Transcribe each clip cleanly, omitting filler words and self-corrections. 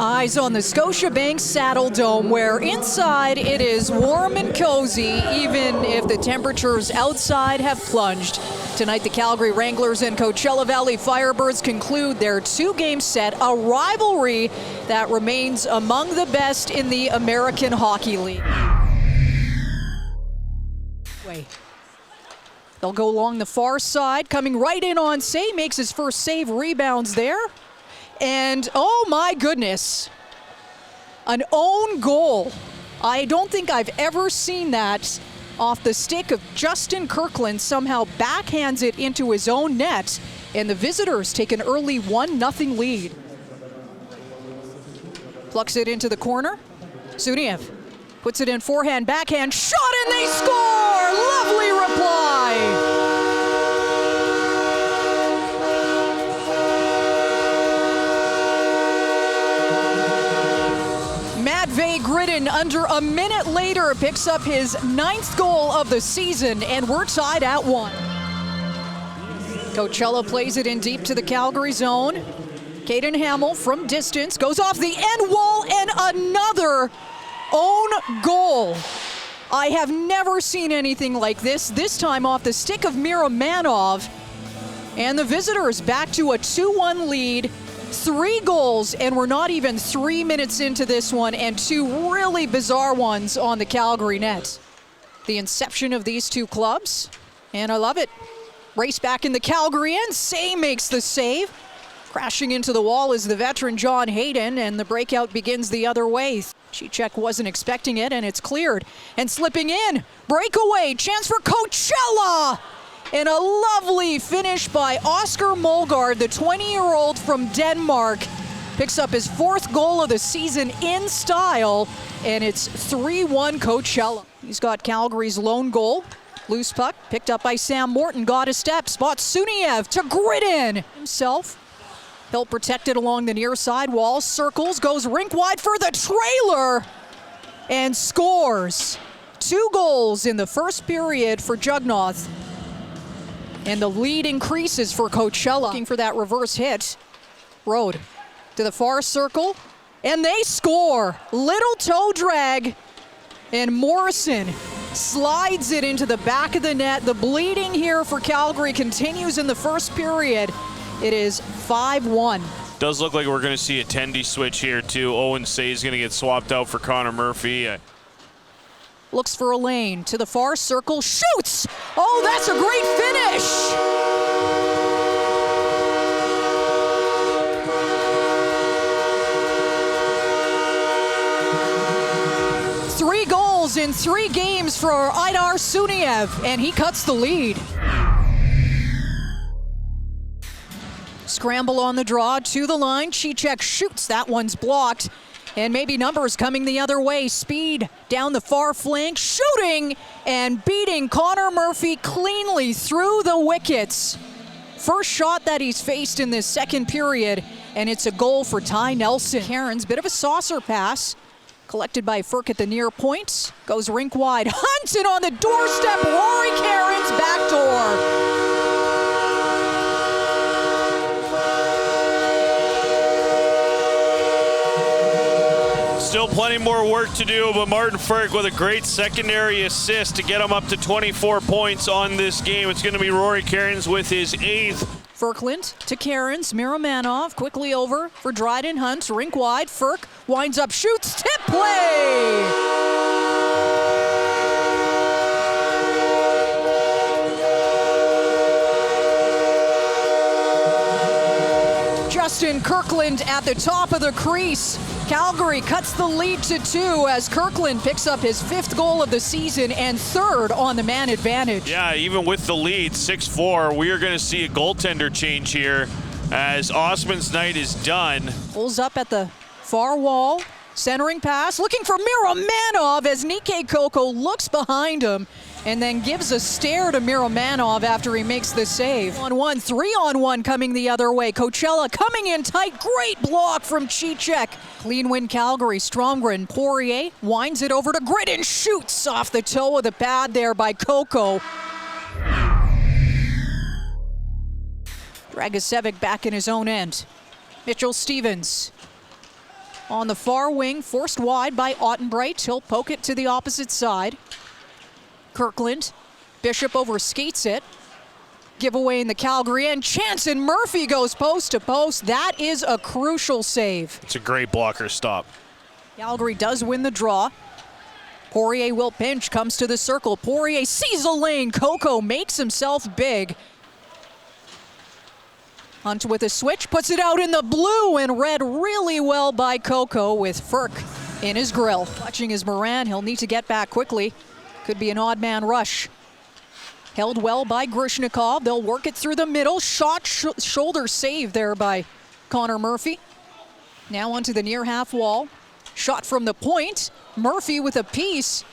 Eyes on the Scotiabank Saddledome, where inside it is warm and cozy, even if the temperatures outside have plunged. Tonight, the Calgary Wranglers and Coachella Valley Firebirds conclude their two-game set, a rivalry that remains among the best in the American Hockey League. They'll go along the far side, coming right in on Say, makes his first save, rebounds there. And oh my goodness, an own goal. I don't think I've ever seen that off the stick of Justin Kirkland. Somehow backhands it into his own net, and the visitors take an early 1-0 lead. Plucks it into the corner. Suniev puts it in forehand, backhand, shot, and they score! Lovely reply! Matvei Gridin, under a minute later, picks up his 9th goal of the season, and we're tied at 1. Coachella plays it in deep to the Calgary zone. Caden Hamill from distance goes off the end wall, and another own goal. I have never seen anything like this time off the stick of Miromanov. And the visitors back to a 2-1 lead. 3 goals, and we're not even 3 minutes into this one, and 2 really bizarre ones on the Calgary net. The inception of these two clubs, and I love it. Race back in the Calgary end, Say makes the save. Crashing into the wall is the veteran John Hayden, and the breakout begins the other way. Cicek wasn't expecting it, and it's cleared. And slipping in, breakaway, chance for Coachella! And a lovely finish by Oscar Molgaard, the 20-year-old from Denmark. Picks up his 4th goal of the season in style, and it's 3-1 Coachella. He's got Calgary's lone goal. Loose puck, picked up by Sam Morton, got a step, spots Suniev to Gridin himself. He'll protect it along the near side wall, circles, goes rink wide for the trailer, and scores. 2 goals in the first period for Jugnoth. And the lead increases for Coachella. Looking for that reverse hit. Road to the far circle, and they score. Little toe drag, and Morrison slides it into the back of the net. The bleeding here for Calgary continues in the first period. It is 5-1. Does look like we're going to see a Tendy switch here too. Owen Say is going to get swapped out for Connor Murphy. Looks for a lane to the far circle, shoots! Oh, that's a great finish! 3 goals in 3 games for Aydar Suniev, and he cuts the lead. Scramble on the draw to the line. Cicek shoots. That one's blocked. And maybe numbers coming the other way. Speed down the far flank, shooting and beating Connor Murphy cleanly through the wickets. First shot that he's faced in this second period, and it's a goal for Ty Nelson. Kerins, bit of a saucer pass. Collected by Firk at the near point. Goes rink wide. Hunted on the doorstep. Rory Kerins backdoor. Still plenty more work to do, but Martin Firk with a great secondary assist to get him up to 24 points on this game. It's going to be Rory Kerins with his 8th. Firkland to Kerins, Miromanov quickly over for Dryden Hunt, rink wide. Firk winds up, shoots, tip play! Justin Kirkland at the top of the crease. Calgary cuts the lead to 2 as Kirkland picks up his 5th goal of the season and 3rd on the man advantage. Yeah, even with the lead, 6-4, we are going to see a goaltender change here as Osman's night is done. Pulls up at the far wall, centering pass, looking for Miromanov as Nike Coco looks behind him and then gives a stare to Miromanov after he makes the save. 1-1, 3-on-1 coming the other way. Coachella coming in tight, great block from Cicek. Clean win Calgary, Stromgren, Poirier winds it over to Gridin, shoots off the toe of the pad there by Coco. Dragicevic back in his own end. Mitchell Stevens on the far wing, forced wide by Ottenbright. He'll poke it to the opposite side. Kirkland, Bishop overskates it. Giveaway in the Calgary end. Chance, and Murphy goes post to post. That is a crucial save. It's a great blocker stop. Calgary does win the draw. Poirier will pinch, comes to the circle. Poirier sees a lane. Coco makes himself big. Hunt with a switch, puts it out in the blue and read really well by Coco with Ferk in his grill. Clutching his Moran, he'll need to get back quickly. Could be an odd man rush. Held well by Grushnikov. They'll work it through the middle. Shot shoulder save there by Connor Murphy. Now onto the near half wall. Shot from the point. Murphy with a piece.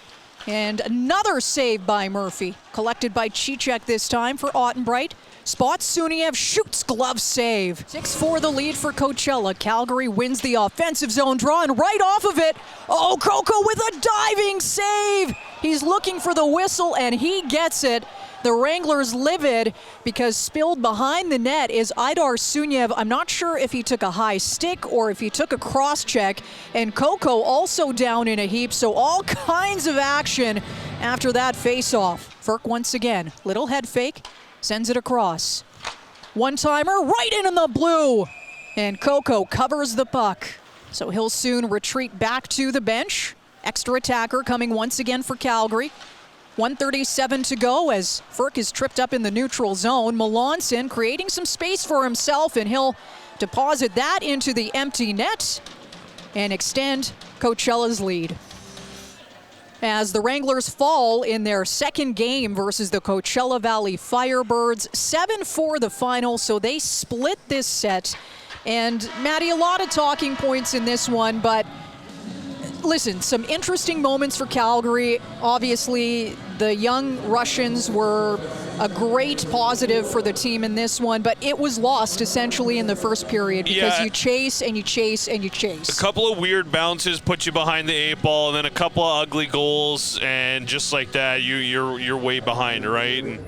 And another save by Murphy. Collected by Cicek this time for Ottenbright. Spots Suniev, shoots, glove save. 6-4 the lead for Coachella. Calgary wins the offensive zone draw, and right off of it, oh, Coco with a diving save. He's looking for the whistle, and he gets it. The Wranglers livid because spilled behind the net is Aydar Suniev. I'm not sure if he took a high stick or if he took a cross check. And Coco also down in a heap, so all kinds of action after that face-off. Ferk once again, little head fake, sends it across. One-timer right in the blue. And Coco covers the puck. So he'll soon retreat back to the bench. Extra attacker coming once again for Calgary. 1:37 to go as Ferk is tripped up in the neutral zone. Melanson creating some space for himself, and he'll deposit that into the empty net and extend Coachella's lead. As the Wranglers fall in their second game versus the Coachella Valley Firebirds, 7-4 the final, so they split this set. And Maddie, a lot of talking points in this one, but listen, some interesting moments for Calgary. Obviously, the young Russians were a great positive for the team in this one, but it was lost essentially in the first period because you chase and you chase and you chase. A couple of weird bounces put you behind the 8 ball, and then a couple of ugly goals, and just like that, you're way behind, right? And